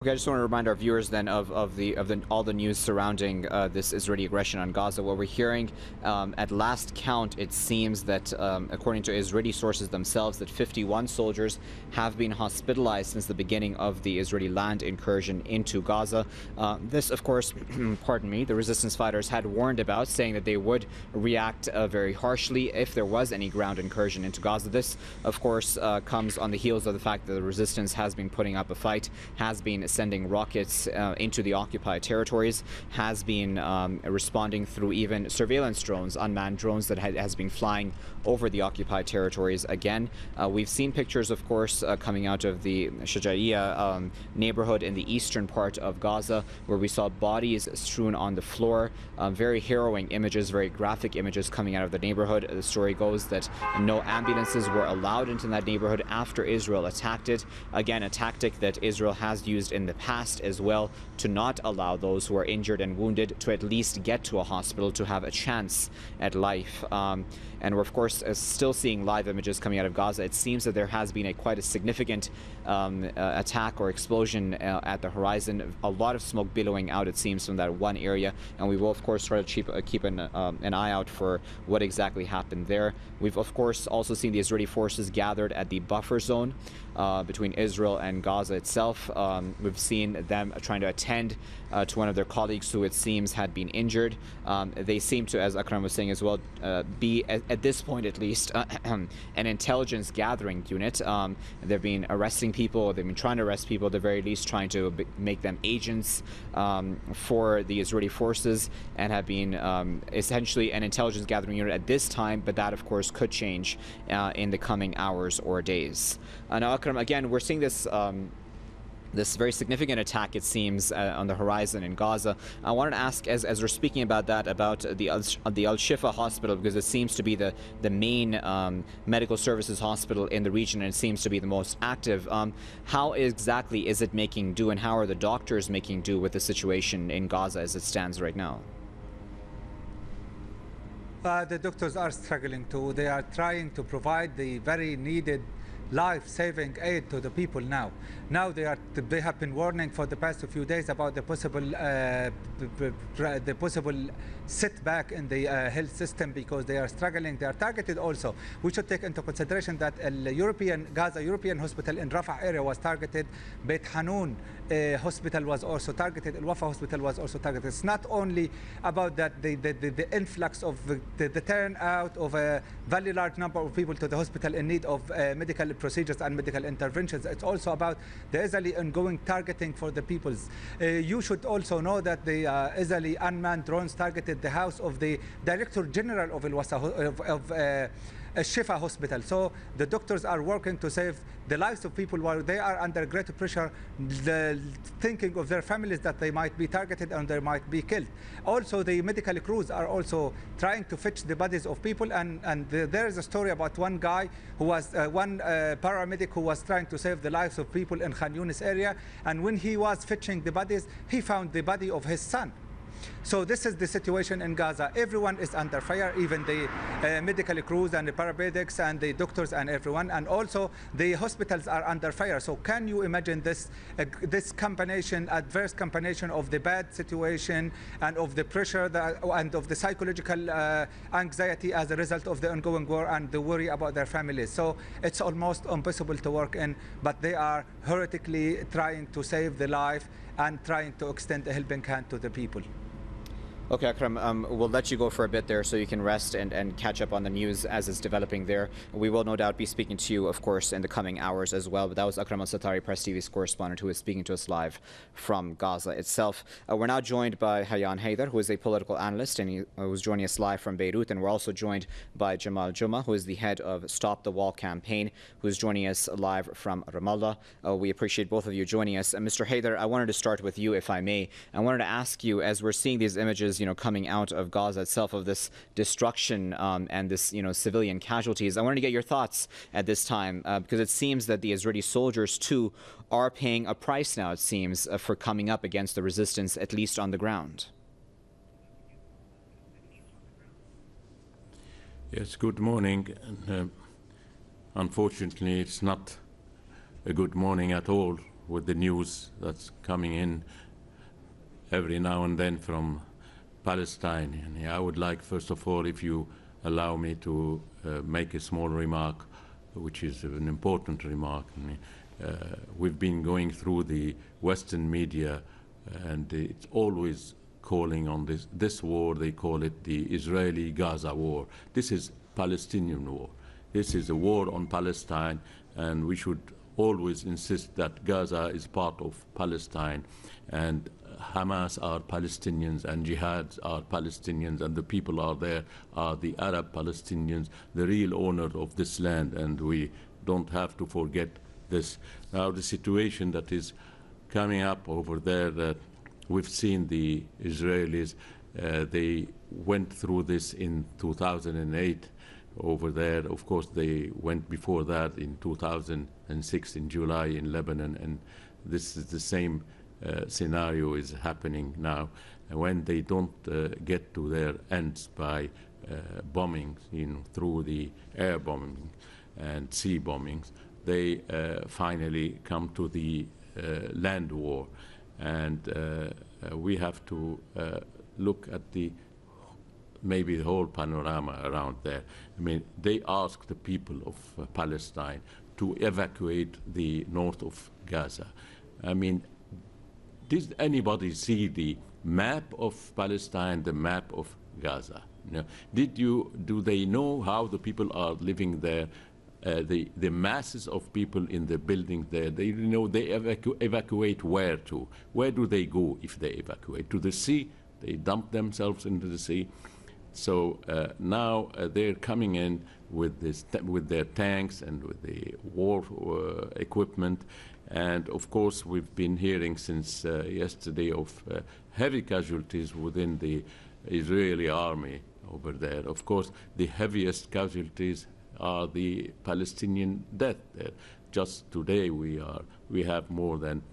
Okay, I just want to remind our viewers then of all the news surrounding this Israeli aggression on Gaza. What we're hearing, at last count, it seems that according to Israeli sources themselves, that 51 soldiers have been hospitalized since the beginning of the Israeli land incursion into Gaza. This, of course, pardon me, the resistance fighters had warned about, saying that they would react very harshly if there was any ground incursion into Gaza. This, of course, comes on the heels of the fact that the resistance has been putting up a fight, has been sending rockets into the occupied territories, has been responding through even surveillance drones, unmanned drones that has been flying over the occupied territories again. We've seen pictures, of course, coming out of the Shejaiya neighborhood in the eastern part of Gaza, where we saw bodies strewn on the floor. Very harrowing images, very graphic images coming out of the neighborhood. The story goes that no ambulances were allowed into that neighborhood after Israel attacked it. Again, a tactic that Israel has used in the past as well, to not allow those who are injured and wounded to at least get to a hospital to have a chance at life. And we're, of course, still seeing live images coming out of Gaza. It seems that there has been quite a significant attack or explosion at the horizon. A lot of smoke billowing out, it seems, from that one area. And we will, of course, try to keep an eye out for what exactly happened there. We've, of course, also seen the Israeli forces gathered at the buffer zone between Israel and Gaza itself. We've seen them trying to attend to one of their colleagues who, it seems, had been injured. They seem to, as Akram was saying as well, be, at this point at least, an intelligence gathering unit. They've been arresting people, they've been trying to arrest people, at the very least trying to make them agents for the Israeli forces, and have been essentially an intelligence gathering unit at this time, but that, of course, could change in the coming hours or days. Now, Akram, again, we're seeing this this very significant attack, it seems, on the horizon in Gaza. I wanted to ask, as we're speaking about that, about the Al-Shifa hospital, because it seems to be the main medical services hospital in the region, and it seems to be the most active. How exactly is it making do, and how are the doctors making do with the situation in Gaza as it stands right now? The doctors are struggling too. They are trying to provide the very needed life-saving aid to the people now. Now they have been warning for the past few days about the possible setback in the health system, because they are struggling. They are targeted also. We should take into consideration that Gaza European hospital in Rafah area was targeted. Beit Hanun hospital was also targeted. Al Wafa hospital was also targeted. It's not only about that the influx of the turnout of a very large number of people to the hospital in need of medical procedures and medical interventions. It's also about the Israeli ongoing targeting for the peoples. You should also know that the Israeli unmanned drones targeted the house of the Director General of Shifa Hospital. So the doctors are working to save the lives of people while they are under great pressure, thinking of their families that they might be targeted and they might be killed. Also, the medical crews are also trying to fetch the bodies of people, and there is a story about one guy who was one paramedic who was trying to save the lives of people in Khan Yunis area, and when he was fetching the bodies, he found the body of his son. So this is the situation in Gaza. Everyone is under fire, even the medical crews and the paramedics and the doctors and everyone, and also the hospitals are under fire. So can you imagine this combination, adverse combination of the bad situation and of the pressure and of the psychological anxiety as a result of the ongoing war and the worry about their families. So it's almost impossible to work in, but they are heroically trying to save the life and trying to extend a helping hand to the people. Okay, Akram, we'll let you go for a bit there so you can rest and catch up on the news as it's developing there. We will no doubt be speaking to you, of course, in the coming hours as well. But that was Akram Al-Satari, Press TV's correspondent, who is speaking to us live from Gaza itself. We're now joined by Hayyan Haider, who is a political analyst, and he was joining us live from Beirut. And we're also joined by Jamal Juma, who is the head of Stop the Wall campaign, who is joining us live from Ramallah. We appreciate both of you joining us. And Mr. Haider, I wanted to start with you, if I may. I wanted to ask you, as we're seeing these images, coming out of Gaza itself, of this destruction and this, civilian casualties, I wanted to get your thoughts at this time, because it seems that the Israeli soldiers, too, are paying a price now, it seems, for coming up against the resistance, at least on the ground. Yes, good morning. Unfortunately, it's not a good morning at all with the news that's coming in every now and then from Palestine. And I would like, first of all, if you allow me to make a small remark, which is an important remark. We've been going through the Western media, and it's always calling on this war. They call it the Israeli-Gaza war. This is Palestinian war. This is a war on Palestine, and we should always insist that Gaza is part of Palestine, and Hamas are Palestinians, and Jihad are Palestinians, and the people are there are the Arab Palestinians, the real owner of this land, and we don't have to forget this. Now, the situation that is coming up over there, that we've seen the Israelis, they went through this in 2008 over there. Of course, they went before that in 2006 in July in Lebanon, and this is the same scenario is happening now. When they don't get to their ends by bombings, through the air bombing and sea bombings, they finally come to the land war. And we have to look at maybe the whole panorama around there. I mean, they asked the people of Palestine to evacuate the north of Gaza. I mean, did anybody see the map of Palestine, the map of Gaza? Do they know how the people are living there? The masses of people in the building there, they evacuate where to? Where do they go if they evacuate? To the sea? They dump themselves into the sea. So now they're coming in with their tanks and with the war equipment. And of course, we've been hearing since yesterday of heavy casualties within the Israeli army over there. Of course, the heaviest casualties are the Palestinian death there. Just today, we have more than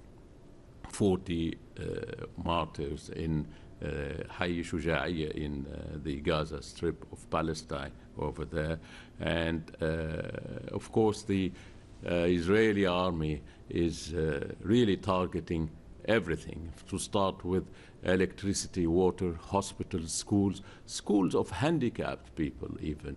40 martyrs in Shejaiya in the Gaza Strip of Palestine over there. And of course, the Israeli army is really targeting everything, to start with electricity, water, hospitals, schools of handicapped people even.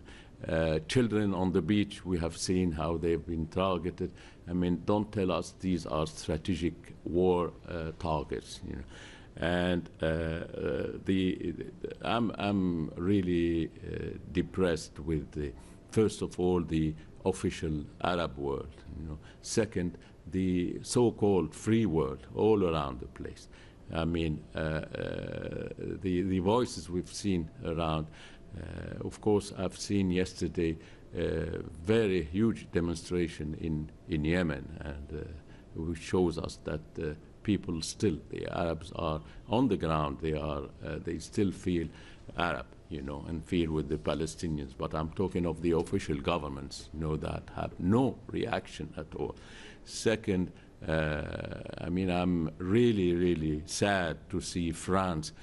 Children on the beach, we have seen how they've been targeted. I mean, don't tell us these are strategic war targets. And I'm really depressed with first of all, the official Arab world. Second, the so-called free world all around the place. I mean, the voices we've seen around. Of course, I've seen yesterday a very huge demonstration in Yemen, and which shows us that people still, the Arabs are on the ground. They still feel Arab, and feel with the Palestinians. But I'm talking of the official governments, that have no reaction at all. Second, I mean, I'm really, really sad to see France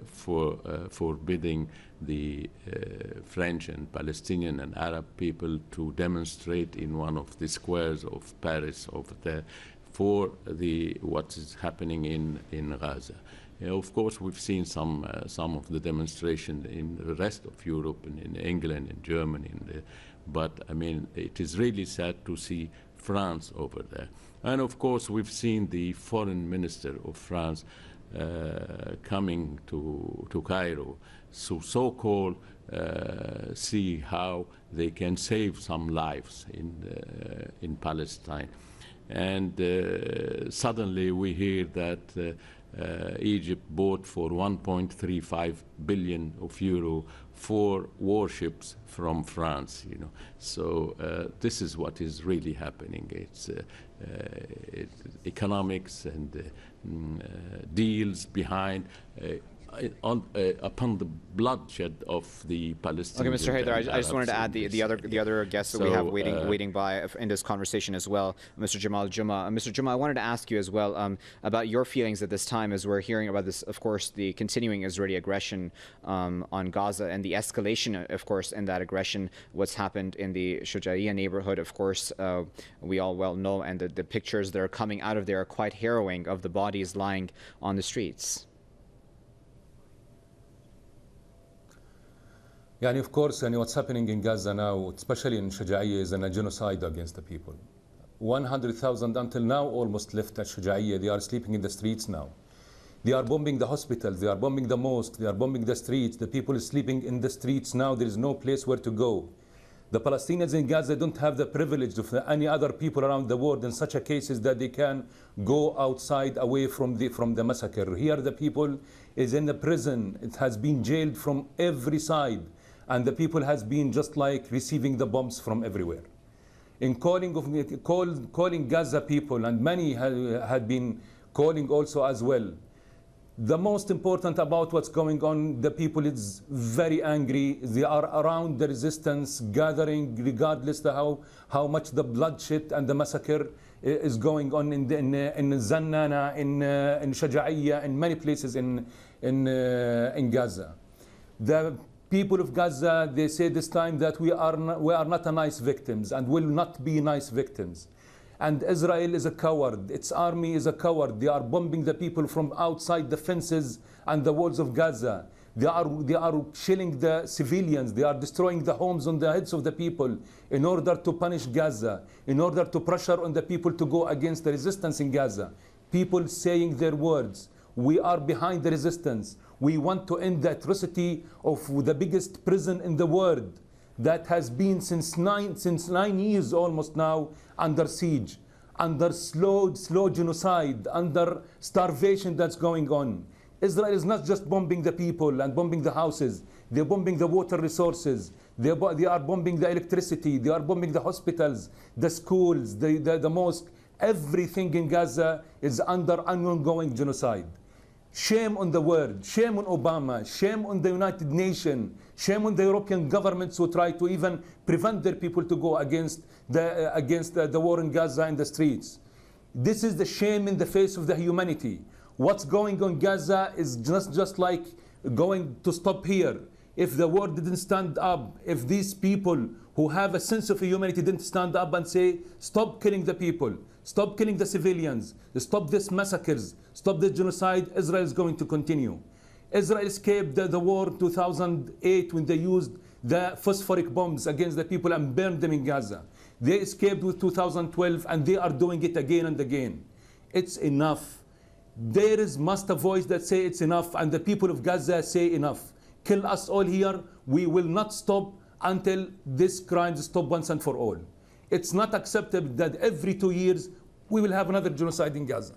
forbidding the French and Palestinian and Arab people to demonstrate in one of the squares of Paris over there for what is happening in Gaza. Of course, we've seen some of the demonstration in the rest of Europe and in England and Germany, but I mean, it is really sad to see France over there. And of course, we've seen the foreign minister of France coming to Cairo, so-called see how they can save some lives in Palestine. And suddenly we hear that Egypt bought for 1.35 billion of euro 4 warships from France. So this is what is really happening. It's economics and deals behind. upon the bloodshed of the Palestinians. Okay, Mr. Haider, I just wanted to add Arabs the other guests that we have waiting by in this conversation as well, Mr. Jamal Juma. Mr. Juma, I wanted to ask you as well about your feelings at this time as we're hearing about this, of course, the continuing Israeli aggression on Gaza and the escalation, of course, in that aggression, what's happened in the Shejaiya neighborhood, of course, we all well know, and the pictures that are coming out of there are quite harrowing of the bodies lying on the streets. Yani, of course, and what's happening in Gaza now, especially in Shejaiya, is a genocide against the people. 100,000 until now almost left at Shejaiya. They are sleeping in the streets now. They are bombing the hospitals, they are bombing the mosque, they are bombing the streets. The people are sleeping in the streets now. There is no place where to go. The Palestinians in Gaza don't have the privilege of any other people around the world in such a cases that they can go outside away from the massacre. Here the people is in the prison. It has been jailed from every side. And the people has been just like receiving the bombs from everywhere. In calling Gaza people, and many had been calling also as well, the most important about what's going on, the people is very angry. They are around the resistance, gathering regardless of how much the bloodshed and the massacre is going on in Zannana, in Shejaiya, in many places in Gaza. The people of Gaza, they say this time that we are not a nice victims and will not be nice victims. And Israel is a coward. Its army is a coward. They are bombing the people from outside the fences and the walls of Gaza. They are killing the civilians. They are destroying the homes on the heads of the people in order to punish Gaza, in order to pressure on the people to go against the resistance in Gaza. People saying their words. We are behind the resistance. We want to end the atrocity of the biggest prison in the world that has been since 9 years almost now under siege, under slow genocide, under starvation that's going on. Israel is not just bombing the people and bombing the houses. They're bombing the water resources. They are bombing the electricity. They are bombing the hospitals, the schools, the mosque. Everything in Gaza is under ongoing genocide. Shame on the world, shame on Obama, shame on the United Nations, shame on the European governments who try to even prevent their people to go against the war in Gaza in the streets. This is the shame in the face of the humanity. What's going on in Gaza is just like going to stop here. If the world didn't stand up, if these people who have a sense of humanity didn't stand up and say, stop killing the people, stop killing the civilians, stop these massacres, stop the genocide, Israel is going to continue. Israel escaped the war in 2008 when they used the phosphoric bombs against the people and burned them in Gaza. They escaped with 2012 and they are doing it again and again. It's enough. There must a voice that say it's enough, and the people of Gaza say enough. Kill us all here. We will not stop until this crime stop once and for all. It's not acceptable that every 2 years we will have another genocide in Gaza.